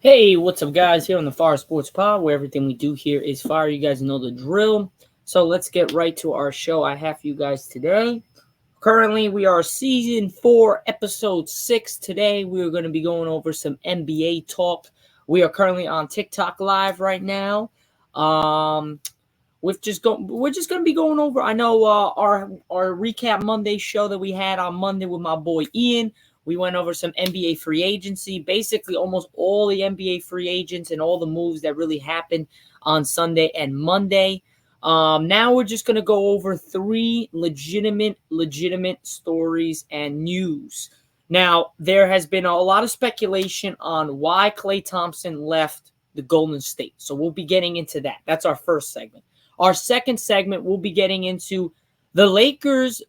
Hey, what's up, guys? Here on the Fire Sports Pod, where everything we do here is fire. You guys know the drill. So let's get right to our show I have for you guys today. Currently, we are season 4, episode 6. Today, we are going to be going over some NBA talk. We are currently on TikTok live right now. Um, we're just going to be going over. I know our recap Monday show that we had on Monday with my boy Ian. We went over some NBA free agency, basically almost all the NBA free agents and all the moves that really happened on Sunday and Monday. Now we're just going to go over 3 legitimate stories and news. Now, there has been a lot of speculation on why Klay Thompson left the Golden State. So we'll be getting into that. That's our first segment. Our second segment, we'll be getting into the Lakers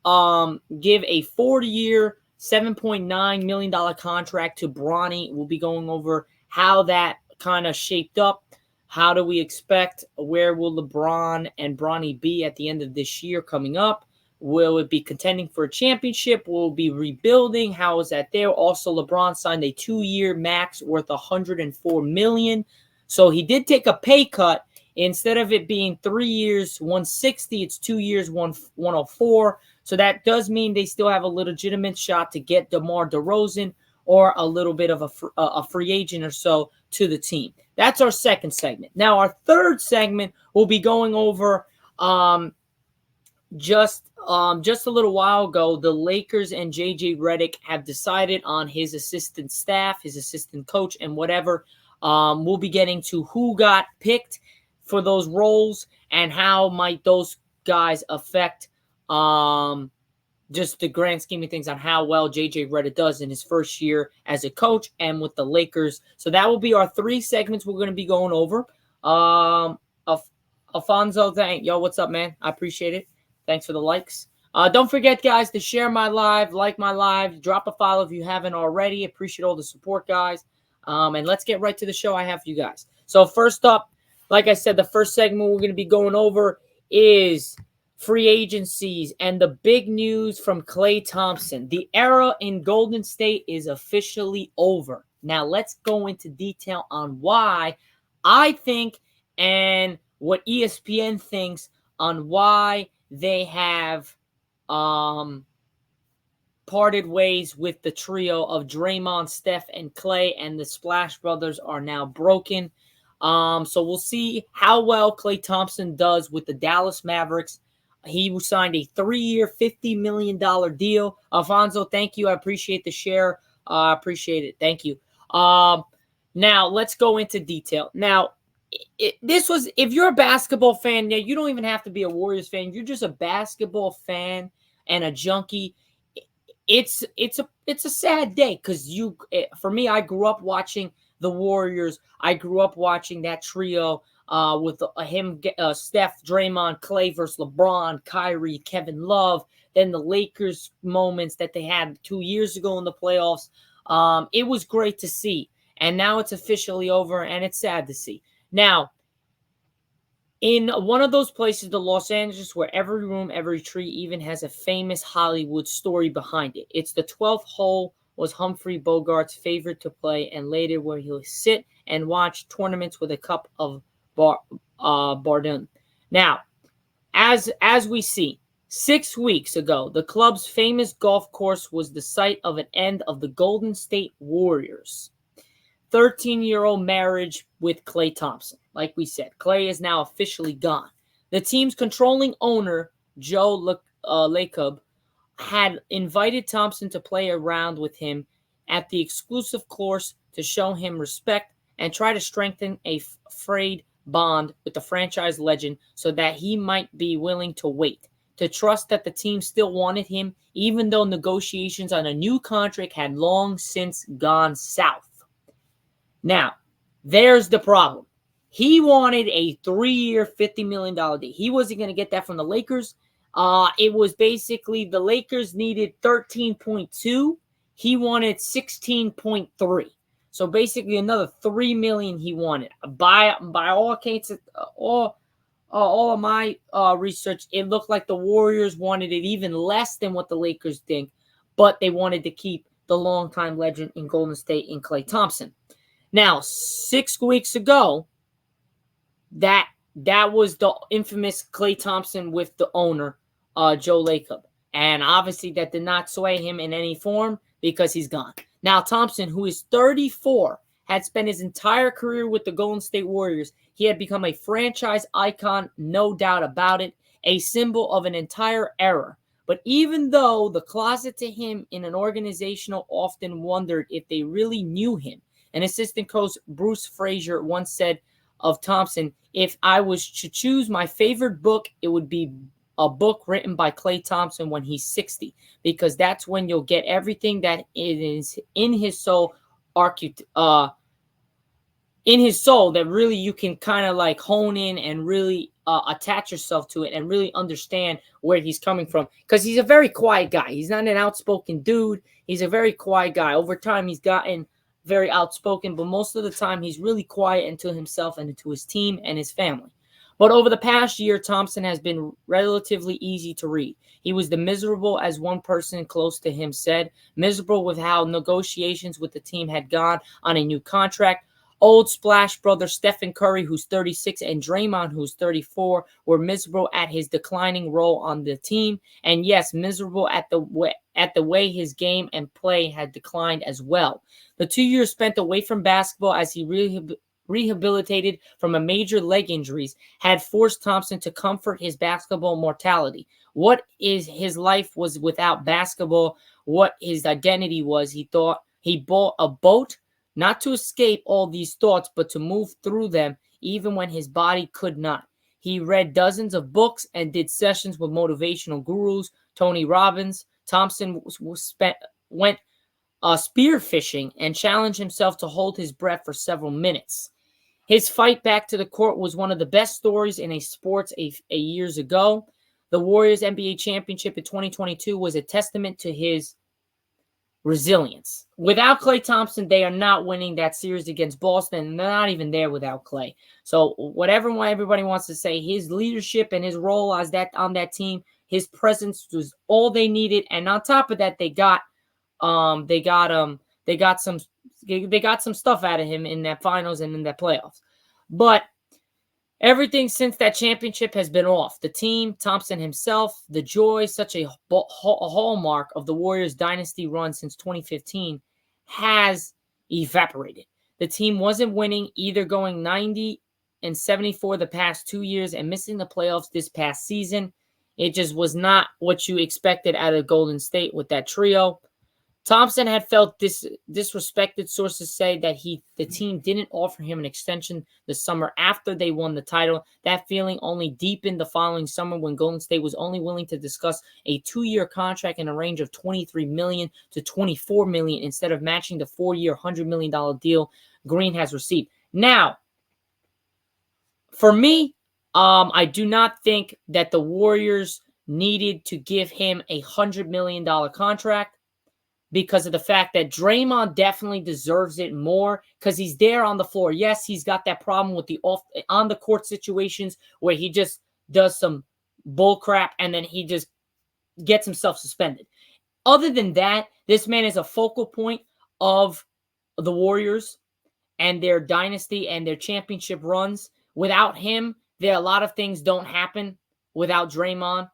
give a 4-year, $7.9 million contract to Bronny. We'll be going over how that kind of shaped up. How do we expect? Where will LeBron and Bronny be at the end of this year coming up? Will it be contending for a championship? Will it be rebuilding? How is that there? Also, LeBron signed a 2-year max worth $104 million. So he did take a pay cut. Instead of it being 3 years, 160, it's 2 years, 104. So that does mean they still have a legitimate shot to get DeMar DeRozan or a little bit of a free agent or so to the team. That's our second segment. Now, our third segment will be going over just a little while ago, the Lakers and Redick have decided on his assistant staff, his assistant coach, and whatever. We'll be getting to who got picked for those roles and how might those guys affect just the grand scheme of things on how well Redick does in his first year as a coach and with the Lakers. So that will be our 3 segments we're going to be going over. Alfonso, yo, what's up, man? I appreciate it. Thanks for the likes. Don't forget, guys, to share my live, like my live, drop a follow if you haven't already. Appreciate all the support, guys. And let's get right to the show I have for you guys. So first up, like I said, the first segment we're going to be going over is free agencies and the big news from Klay Thompson. The era in Golden State is officially over. Now, let's go into detail on why I think and what ESPN thinks on why they have parted ways with the trio of Draymond, Steph, and Klay, and the Splash Brothers are now broken. So we'll see how well Klay Thompson does with the Dallas Mavericks. He signed a 3-year, $50 million deal. Alfonso, thank you. I appreciate the share. I appreciate it. Thank you. Now, let's go into detail. Now, if you're a basketball fan, yeah, you don't even have to be a Warriors fan. You're just a basketball fan and a junkie. It's a sad day because for me, I grew up watching the Warriors. I grew up watching that trio with Steph, Draymond, Klay versus LeBron, Kyrie, Kevin Love. Then the Lakers moments that they had 2 years ago in the playoffs. It was great to see. And now it's officially over, and it's sad to see. Now, in one of those places, the Los Angeles, where every room, every tree even has a famous Hollywood story behind it. It's the 12th hole was Humphrey Bogart's favorite to play, and later where he'll sit and watch tournaments with a cup of Bardun. Now, as we see, 6 weeks ago, the club's famous golf course was the site of an end of the Golden State Warriors' 13-year-old marriage with Klay Thompson. Like we said, Klay is now officially gone. The team's controlling owner, Joe Lacob, had invited Thompson to play around with him at the exclusive course to show him respect and try to strengthen a frayed bond with the franchise legend so that he might be willing to wait, to trust that the team still wanted him, even though negotiations on a new contract had long since gone south. Now, there's the problem. He wanted a 3-year, $50 million deal. He wasn't going to get that from the Lakers. It was basically the Lakers needed 13.2. He wanted 16.3. So basically another $3 million he wanted. By all cases, all of my research, it looked like the Warriors wanted it even less than what the Lakers think, but they wanted to keep the longtime legend in Golden State in Klay Thompson. Now, 6 weeks ago, that was the infamous Klay Thompson with the owner, Joe Lacob. And obviously that did not sway him in any form because he's gone. Now, Thompson, who is 34, had spent his entire career with the Golden State Warriors. He had become a franchise icon, no doubt about it, a symbol of an entire era. But even though the closet to him in an organizational often wondered if they really knew him, an assistant coach, Bruce Frazier, once said of Thompson, if I was to choose my favorite book, it would be a book written by Klay Thompson when he's 60, because that's when you'll get everything that is in his soul, in his soul, that really you can kind of like hone in and really attach yourself to it and really understand where he's coming from. Because he's a very quiet guy. He's not an outspoken dude. He's a very quiet guy. Over time, he's gotten very outspoken, but most of the time he's really quiet into himself and into his team and his family. But over the past year, Thompson has been relatively easy to read. He was the miserable, as one person close to him said, miserable with how negotiations with the team had gone on a new contract. Old Splash brother Stephen Curry, who's 36, and Draymond, who's 34, were miserable at his declining role on the team. And yes, miserable at the way his game and play had declined as well. The 2 years spent away from basketball as he rehabilitated from a major leg injuries had forced Thompson to comfort his basketball mortality. What is his life was without basketball, what his identity was. He thought he bought a boat, not to escape all these thoughts, but to move through them, even when his body could not. He read dozens of books and did sessions with motivational gurus, Tony Robbins. Thompson went spear fishing and challenged himself to hold his breath for several minutes. His fight back to the court was one of the best stories in a sports a years ago. The Warriors NBA championship in 2022 was a testament to his resilience. Without Klay Thompson, they are not winning that series against Boston, and they're not even there without Klay. So whatever everybody wants to say, his leadership and his role as that on that team, his presence was all they needed. And on top of that, they got some stuff out of him in that finals and in that playoffs. But everything since that championship has been off. The team, Thompson himself, the joy, such a hallmark of the Warriors' dynasty run since 2015, has evaporated. The team wasn't winning, either going 90-74 the past 2 years and missing the playoffs this past season. It just was not what you expected out of Golden State with that trio. Thompson had felt disrespected. Sources say that the team didn't offer him an extension the summer after they won the title. That feeling only deepened the following summer when Golden State was only willing to discuss a 2-year contract in a range of $23 million to $24 million instead of matching the 4-year $100 million deal Green has received. Now, for me, I do not think that the Warriors needed to give him a $100 million contract, because of the fact that Draymond definitely deserves it more because he's there on the floor. Yes, he's got that problem with the on-the-court situations where he just does some bull crap and then he just gets himself suspended. Other than that, this man is a focal point of the Warriors and their dynasty and their championship runs. Without him, a lot of things don't happen without Draymond.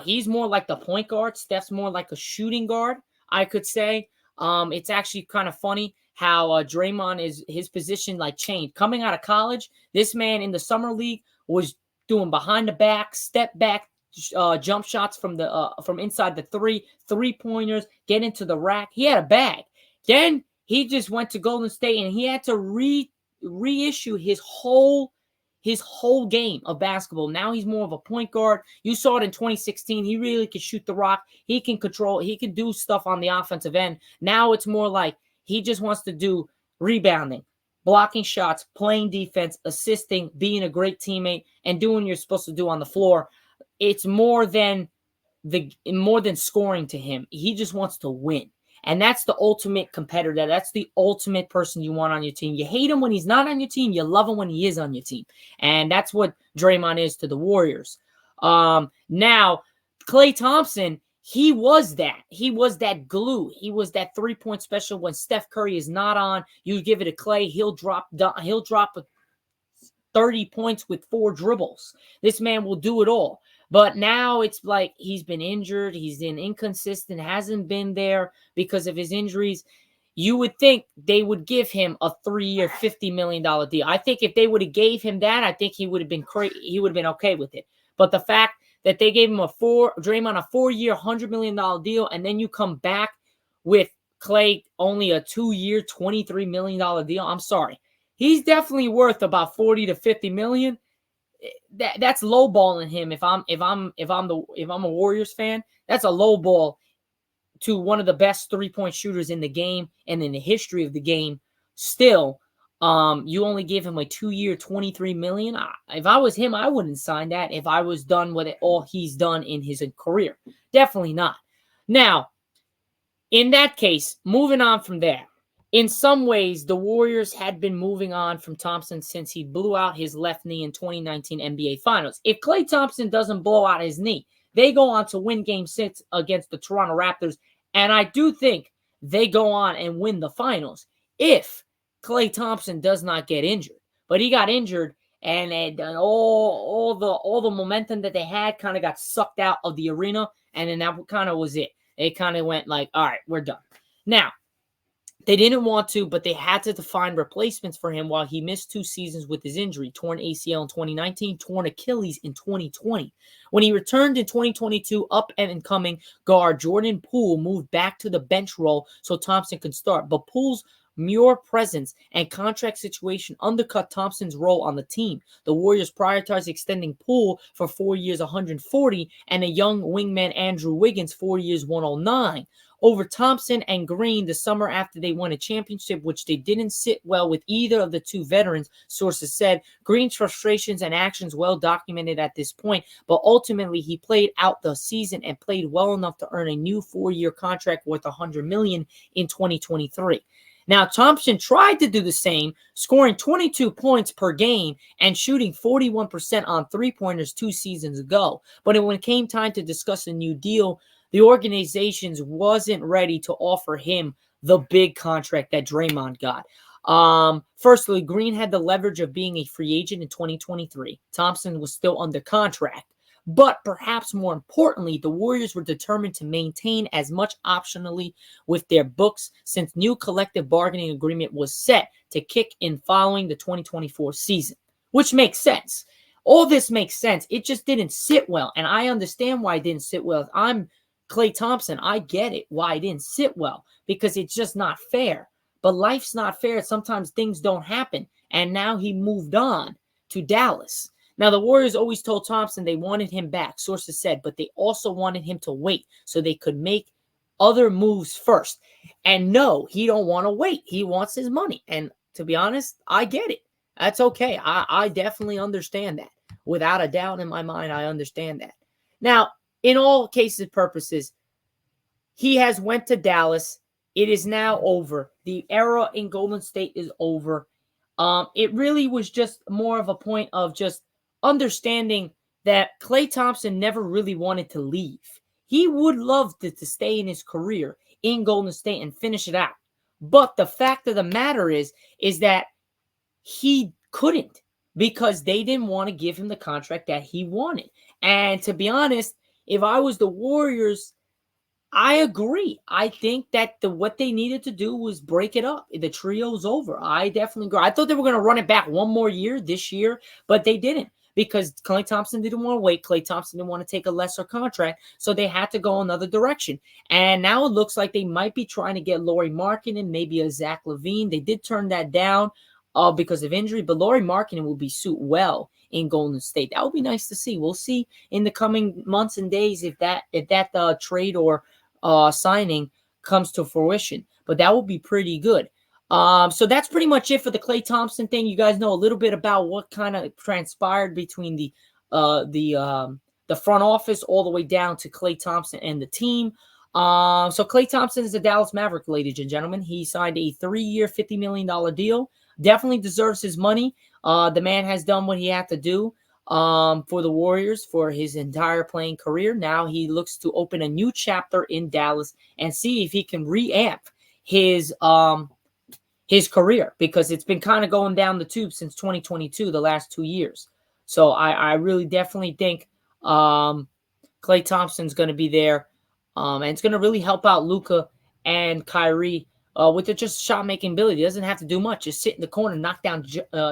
He's more like the point guard. Steph's more like a shooting guard, I could say. It's actually kind of funny how Draymond is his position like changed. Coming out of college, this man in the summer league was doing behind the back, step back jump shots from inside the three-pointers, get into the rack. He had a bag. Then he just went to Golden State and he had to reissue his whole game of basketball. Now he's more of a point guard. You saw it in 2016. He really could shoot the rock. He can control. He can do stuff on the offensive end. Now it's more like he just wants to do rebounding, blocking shots, playing defense, assisting, being a great teammate, and doing what you're supposed to do on the floor. It's more than scoring to him. He just wants to win. And that's the ultimate competitor. That's the ultimate person you want on your team. You hate him when he's not on your team. You love him when he is on your team. And that's what Draymond is to the Warriors. Now, Klay Thompson, he was that. He was that glue. He was that three-point special. When Steph Curry is not on, you give it to Klay, he'll drop 30 points with 4 dribbles. This man will do it all. But now it's like he's been injured. He's been inconsistent, hasn't been there because of his injuries. You would think they would give him a 3-year, $50 million deal. I think if they would have gave him that, I think he would have been okay with it. But the fact that they gave him Draymond a 4-year, $100 million deal, and then you come back with Klay only a 2-year, $23 million deal. I'm sorry. He's definitely worth about 40 to 50 million. That's lowballing him. If I'm a Warriors fan, that's a lowball to one of the best 3-point shooters in the game and in the history of the game. Still, you only give him a 2-year, $23 million. If I was him, I wouldn't sign that. If I was done with it, all he's done in his career, definitely not. Now, in that case, moving on from there. In some ways, the Warriors had been moving on from Thompson since he blew out his left knee in 2019 NBA Finals. If Klay Thompson doesn't blow out his knee, they go on to win Game 6 against the Toronto Raptors, and I do think they go on and win the Finals if Klay Thompson does not get injured. But he got injured, and all the momentum that they had kind of got sucked out of the arena, and then that kind of was it. It kind of went like, all right, we're done. Now, they didn't want to, but they had to find replacements for him while he missed 2 seasons with his injury, torn ACL in 2019, torn Achilles in 2020. When he returned in 2022, up-and-coming guard Jordan Poole moved back to the bench role so Thompson could start. But Poole's mere presence and contract situation undercut Thompson's role on the team. The Warriors prioritized extending Poole for 4 years, $140, and a young wingman Andrew Wiggins, 4 years, $109. Over Thompson and Green the summer after they won a championship, which they didn't sit well with either of the two veterans, sources said. Green's frustrations and actions well documented at this point, but ultimately he played out the season and played well enough to earn a new 4-year contract worth $100 million in 2023. Now, Thompson tried to do the same, scoring 22 points per game and shooting 41% on three-pointers 2 seasons ago. But when it came time to discuss a new deal, the organization wasn't ready to offer him the big contract that Draymond got. Firstly, Green had the leverage of being a free agent in 2023. Thompson was still under contract. But perhaps more importantly, the Warriors were determined to maintain as much optionally with their books since new collective bargaining agreement was set to kick in following the 2024 season, which makes sense. All this makes sense. It just didn't sit well, and I understand why it didn't sit well. I'm Klay Thompson. I get it, why it didn't sit well, because it's just not fair. But life's not fair. Sometimes things don't happen, and now he moved on to Dallas. Now, the Warriors always told Thompson they wanted him back, sources said, but they also wanted him to wait so they could make other moves first. And no, he don't want to wait. He wants his money. And to be honest, I get it. That's okay. I definitely understand that. Without a doubt in my mind, I understand that. Now, in all cases purposes, he has went to Dallas. It is now over. The era in Golden State is over. It really was just more of a point of just understanding that Klay Thompson never really wanted to leave. He would love to stay in his career in Golden State and finish it out. But the fact of the matter is that he couldn't, because they didn't want to give him the contract that he wanted. And to be honest, if I was the Warriors, I agree. I think that what they needed to do was break it up. The trio's over. I definitely agree. I thought they were going to run it back one more year this year, but they didn't, because Klay Thompson didn't want to wait. Klay Thompson didn't want to take a lesser contract, so they had to go another direction. And now it looks like they might be trying to get Lauri Markkanen, maybe a Zach LaVine. They did turn that down because of injury, but Lauri Markkanen will be suit well in Golden State. That would be nice to see. We'll see in the coming months and days if that trade or signing comes to fruition. But that would be pretty good. So that's pretty much it for the Klay Thompson thing. You guys know a little bit about what kind of transpired between the front office all the way down to Klay Thompson and the team. So Klay Thompson is a Dallas Maverick, ladies and gentlemen. He signed a 3-year, $50 million deal. Definitely deserves his money. The man has done what he had to do. for the Warriors for his entire playing career. Now he looks to open a new chapter in Dallas and see if he can reamp his career, because it's been kind of going down the tube since 2022, the last 2 years. So I really definitely think Klay Thompson's going to be there, and it's going to really help out Luka and Kyrie with the just shot-making ability. He doesn't have to do much. Just sit in the corner, knock down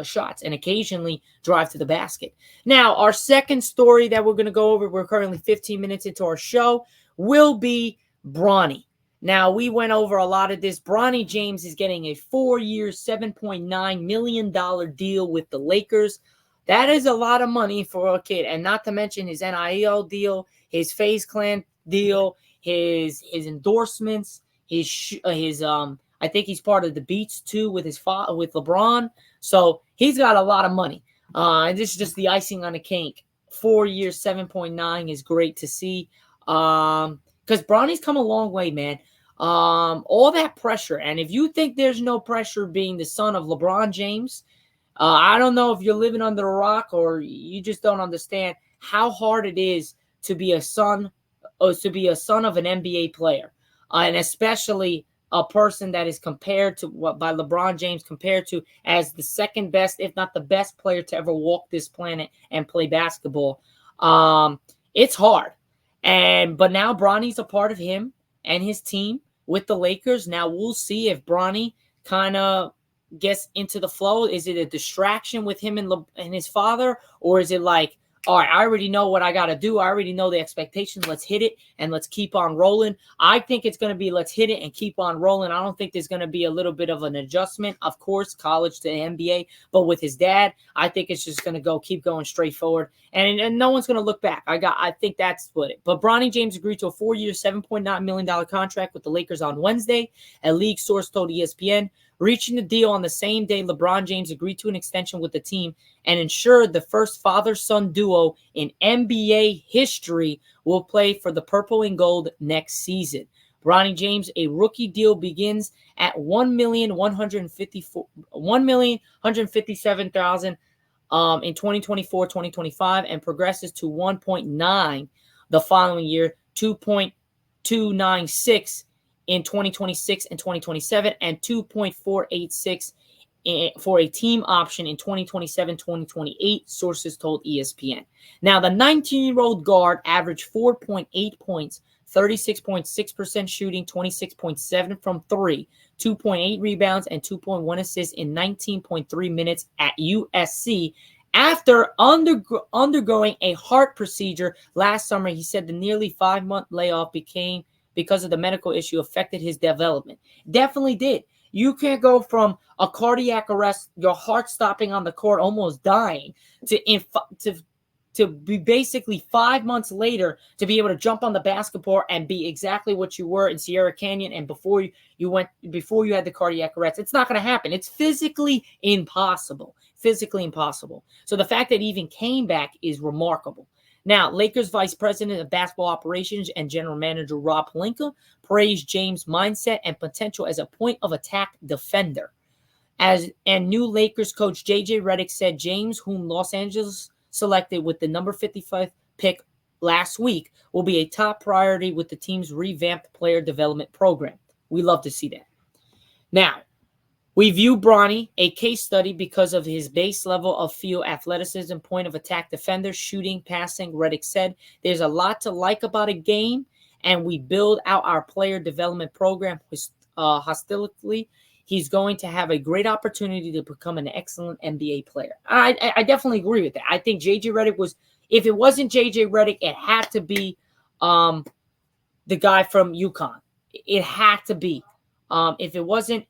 shots, and occasionally drive to the basket. Now, our second story that we're going to go over, we're currently 15 minutes into our show, will be Bronny. Now, we went over a lot of this. Bronny James is getting a 4-year, $7.9 million deal with the Lakers. That is a lot of money for a kid, and not to mention his NIL deal, his FaZe Clan deal, his endorsements, I think he's part of the Beats too with with LeBron. So he's got a lot of money. And this is just the icing on the cake. 4 years, 7.9 is great to see. Because Bronny's come a long way, man. All that pressure, and if you think there's no pressure being the son of LeBron James, I don't know if you're living under a rock or you just don't understand how hard it is to be a son of an NBA player, and especially a person that is compared to by LeBron James, compared to as the second best, if not the best player to ever walk this planet and play basketball. It's hard, but now Bronny's a part of him and his team with the Lakers. Now we'll see if Bronny kind of gets into the flow. Is it a distraction with him and his father, or is it like, all right, I already know what I got to do. I already know the expectations. Let's hit it and let's keep on rolling. I think it's going to be let's hit it and keep on rolling. I don't think there's going to be a little bit of an adjustment, of course, college to NBA. But with his dad, I think it's just going to keep going straight forward. And no one's going to look back. I think that's what it. But Bronny James agreed to a 4-year, $7.9 million contract with the Lakers on Wednesday. A league source told ESPN. Reaching the deal on the same day, LeBron James agreed to an extension with the team and ensured the first father-son duo in NBA history will play for the purple and gold next season. Bronny James, a rookie deal begins at $1,157,000 in 2024-2025 and progresses to 1.9 the following year, 2.296 in 2026 and 2027, and 2.486 for a team option in 2027-2028, sources told ESPN. Now, the 19-year-old guard averaged 4.8 points, 36.6% shooting, 26.7 from 3, 2.8 rebounds, and 2.1 assists in 19.3 minutes at USC. After undergoing a heart procedure last summer, he said the nearly 5-month layoff because of the medical issue affected his development. Definitely did. You can't go from a cardiac arrest, your heart stopping on the court, almost dying, to be basically 5 months later to be able to jump on the basketball and be exactly what you were in Sierra Canyon and before you had the cardiac arrest. It's not going to happen. It's physically impossible. Physically impossible. So the fact that he even came back is remarkable. Now, Lakers Vice President of Basketball Operations and General Manager Rob Pelinka praised James' mindset and potential as a point-of-attack defender. And new Lakers coach J.J. Redick said James, whom Los Angeles selected with the number 55 pick last week, will be a top priority with the team's revamped player development program. We love to see that. Now, we view Bronny a case study because of his base level of field athleticism, point-of-attack defender, shooting, passing. Redick said, there's a lot to like about a game, and we build out our player development program holistically. He's going to have a great opportunity to become an excellent NBA player. I definitely agree with that. I think J.J. Redick was, if it wasn't J.J. Redick, it had to be the guy from UConn. It had to be. If it wasn't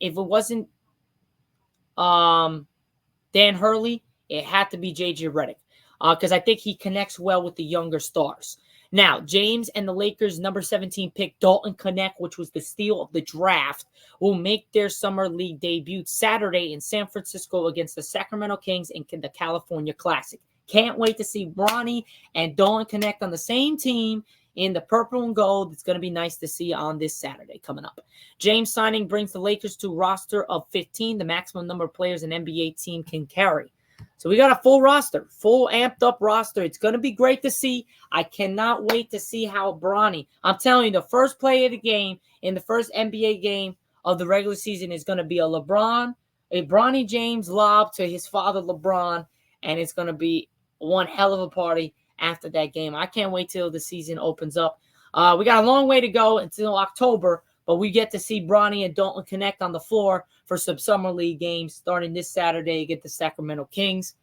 Dan Hurley, it had to be J.J. Redick because I think he connects well with the younger stars. Now, James and the Lakers' number 17 pick Dalton Knecht, which was the steal of the draft, will make their summer league debut Saturday in San Francisco against the Sacramento Kings in the California Classic. Can't wait to see Bronny and Dalton Knecht on the same team in the purple and gold. It's going to be nice to see on this Saturday coming up. James' signing brings the Lakers to a roster of 15, the maximum number of players an NBA team can carry. So we got a full roster, full amped up roster. It's going to be great to see. I cannot wait to see how Bronny, I'm telling you, the first play of the game in the first NBA game of the regular season is going to be a Bronny James lob to his father LeBron, and it's going to be one hell of a party after that game. I can't wait till the season opens up. We got a long way to go until October, but we get to see Bronny and Dalton connect on the floor for some Summer League games starting this Saturday against the Sacramento Kings.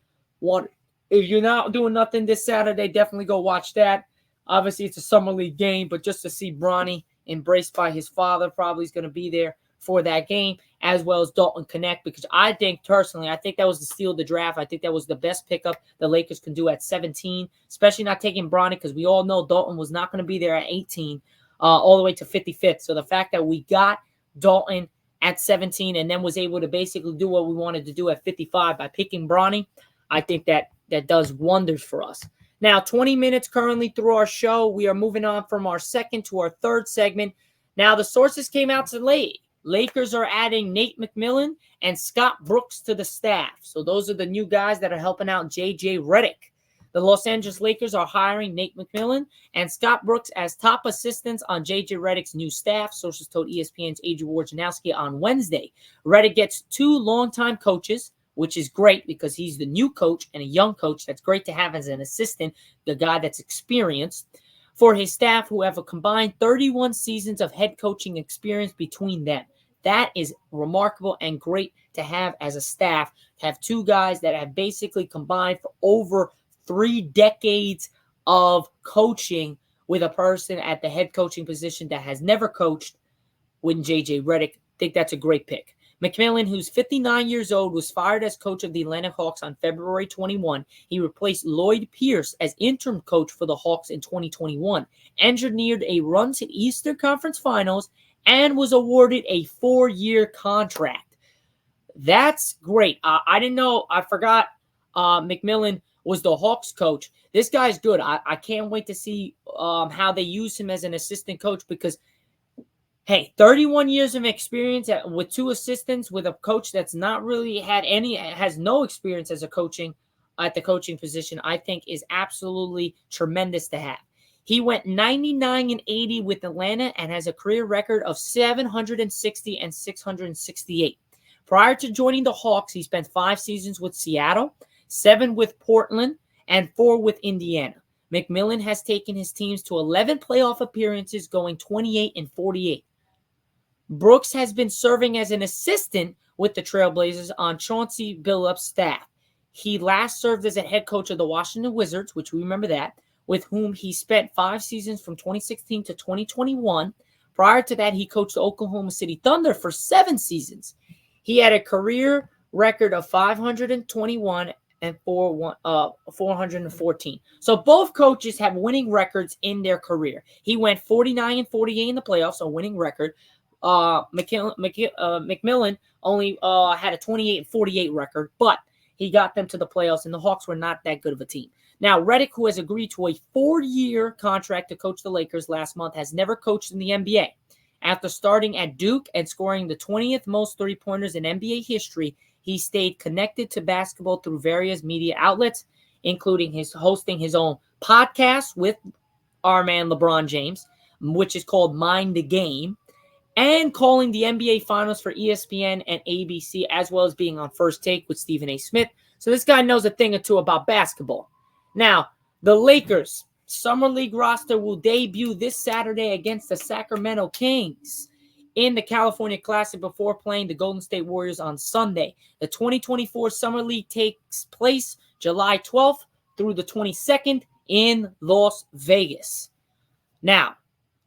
If you're not doing nothing this Saturday, definitely go watch that. Obviously, it's a Summer League game, but just to see Bronny embraced by his father, probably is going to be there for that game, as well as Dalton connect, because I think that was the steal of the draft. I think that was the best pickup the Lakers can do at 17, especially not taking Bronny, because we all know Dalton was not going to be there at 18 all the way to 55th. So the fact that we got Dalton at 17 and then was able to basically do what we wanted to do at 55 by picking Bronny, I think that does wonders for us. Now, 20 minutes currently through our show. We are moving on from our second to our third segment. Now, the sources came out today. Lakers are adding Nate McMillan and Scott Brooks to the staff. So those are the new guys that are helping out J.J. Redick. The Los Angeles Lakers are hiring Nate McMillan and Scott Brooks as top assistants on J.J. Redick's new staff, sources told ESPN's Adrian Wojnarowski on Wednesday. Redick gets 2 longtime coaches, which is great because he's the new coach and a young coach. That's great to have as an assistant, the guy that's experienced, for his staff who have a combined 31 seasons of head coaching experience between them. That is remarkable and great to have as a staff, to have 2 guys that have basically combined for over 3 decades of coaching with a person at the head coaching position that has never coached with J.J. Redick. I think that's a great pick. McMillan, who's 59 years old, was fired as coach of the Atlanta Hawks on February 21. He replaced Lloyd Pierce as interim coach for the Hawks in 2021, engineered a run to Eastern Conference Finals, and was awarded a 4-year contract. That's great. I didn't know. I forgot McMillan was the Hawks coach. This guy's good. I can't wait to see how they use him as an assistant coach because, hey, 31 years of experience with 2 assistants with a coach that's not really has no experience as a coaching at the coaching position, I think is absolutely tremendous to have. He went 99-80 with Atlanta and has a career record of 760 and 668. Prior to joining the Hawks, he spent 5 seasons with Seattle, 7 with Portland, and 4 with Indiana. McMillan has taken his teams to 11 playoff appearances, going 28-48. Brooks has been serving as an assistant with the Trailblazers on Chauncey Billup's staff. He last served as a head coach of the Washington Wizards, which we remember that, with whom he spent 5 seasons from 2016 to 2021. Prior to that, he coached the Oklahoma City Thunder for 7 seasons. He had a career record of 521 and 414. So both coaches have winning records in their career. He went 49-48 in the playoffs, a winning record. McMillan only had a 28-48 record, but he got them to the playoffs, and the Hawks were not that good of a team. Now, Redick, who has agreed to a 4-year contract to coach the Lakers last month, has never coached in the NBA. After starting at Duke and scoring the 20th most three-pointers in NBA history, he stayed connected to basketball through various media outlets, including hosting his own podcast with our man LeBron James, which is called Mind the Game, and calling the NBA Finals for ESPN and ABC, as well as being on First Take with Stephen A. Smith. So this guy knows a thing or two about basketball. Now, the Lakers Summer League roster will debut this Saturday against the Sacramento Kings in the California Classic before playing the Golden State Warriors on Sunday. The 2024 Summer League takes place July 12th through the 22nd in Las Vegas. Now,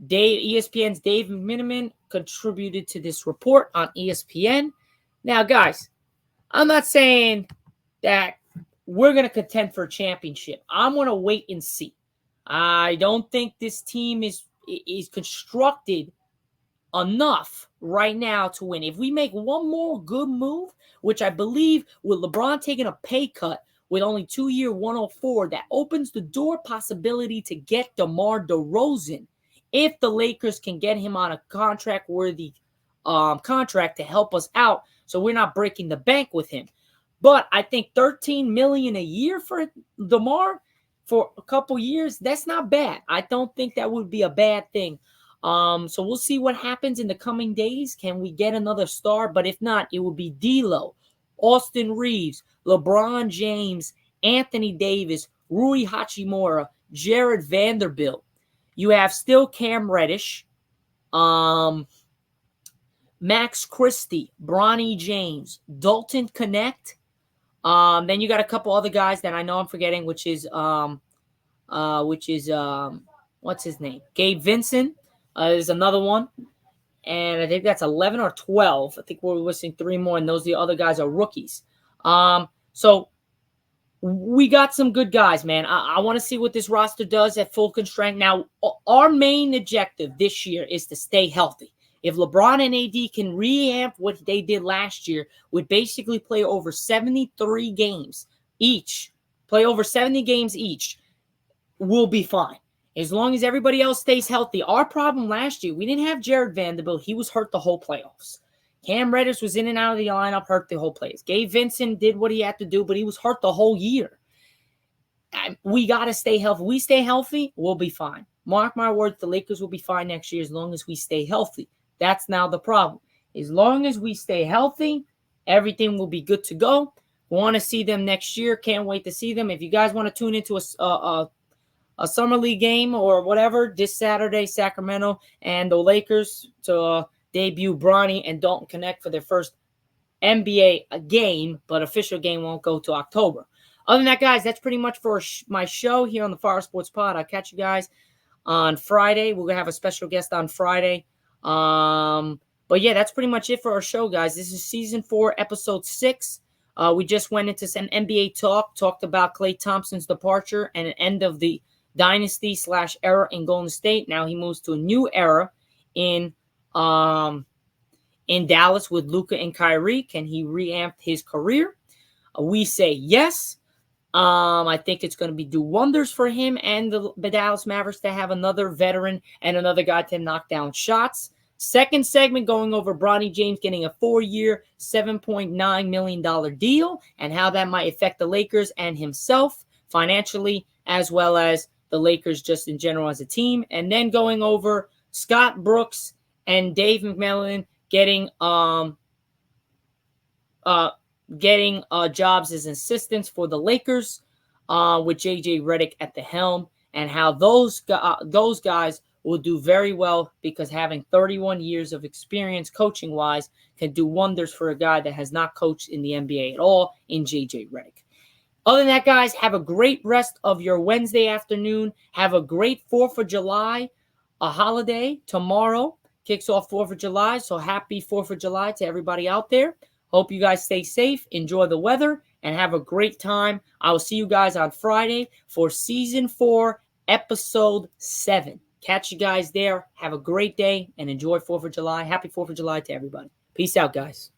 ESPN's Dave McMillan contributed to this report on ESPN. Now, guys, I'm not saying that we're going to contend for a championship. I'm going to wait and see. I don't think this team is constructed enough right now to win. If we make one more good move, which I believe with LeBron taking a pay cut with only 2-year 104, that opens the door possibility to get DeMar DeRozan if the Lakers can get him on a contract-worthy contract to help us out so we're not breaking the bank with him. But I think $13 million a year for DeMar for a couple years, that's not bad. I don't think that would be a bad thing. So we'll see what happens in the coming days. Can we get another star? But if not, it would be D'Lo, Austin Reeves, LeBron James, Anthony Davis, Rui Hachimura, Jared Vanderbilt. You have still Cam Reddish, Max Christie, Bronny James, Dalton Connect. Then you got a couple other guys that I know I'm forgetting, which is what's his name? Gabe Vincent is another one. And I think that's 11 or 12. I think we're missing 3 more, and the other guys are rookies. So we got some good guys, man. I want to see what this roster does at full strength. Now, our main objective this year is to stay healthy. If LeBron and AD can reamp what they did last year, would basically play over 73 games each, we'll be fine. As long as everybody else stays healthy. Our problem last year, we didn't have Jared Vanderbilt. He was hurt the whole playoffs. Cam Reddish was in and out of the lineup, hurt the whole playoffs. Gabe Vincent did what he had to do, but he was hurt the whole year. We got to stay healthy. We stay healthy, we'll be fine. Mark my words, the Lakers will be fine next year as long as we stay healthy. That's now the problem. As long as we stay healthy, everything will be good to go. Want to see them next year. Can't wait to see them. If you guys want to tune into a summer league game or whatever, this Saturday, Sacramento and the Lakers to debut Bronny and Dalton Connect for their first NBA game, but official game won't go to October. Other than that, guys, that's pretty much for my show here on the Fire Sports Pod. I'll catch you guys on Friday. We're going to have a special guest on Friday. But yeah, that's pretty much it for our show, guys. This is season 4, episode 6. We just went into some NBA talked about Klay Thompson's departure and an end of the dynasty/era in Golden State. Now he moves to a new era in Dallas with Luka and Kyrie. Can he reamp his career? We say yes. I think it's going to do wonders for him and the Dallas Mavericks to have another veteran and another guy to knock down shots. Second segment going over Bronny James getting a 4-year, $7.9 million deal and how that might affect the Lakers and himself financially, as well as the Lakers just in general as a team. And then going over Scott Brooks and Dave McMillan getting jobs as assistants for the Lakers with JJ Redick at the helm, and how those guys will do very well because having 31 years of experience coaching-wise can do wonders for a guy that has not coached in the NBA at all in JJ Redick. Other than that, guys, have a great rest of your Wednesday afternoon. Have a great 4th of July, a holiday. Tomorrow kicks off 4th of July, so happy 4th of July to everybody out there. Hope you guys stay safe, enjoy the weather, and have a great time. I will see you guys on Friday for Season 4, Episode 7. Catch you guys there. Have a great day and enjoy 4th of July. Happy 4th of July to everybody. Peace out, guys.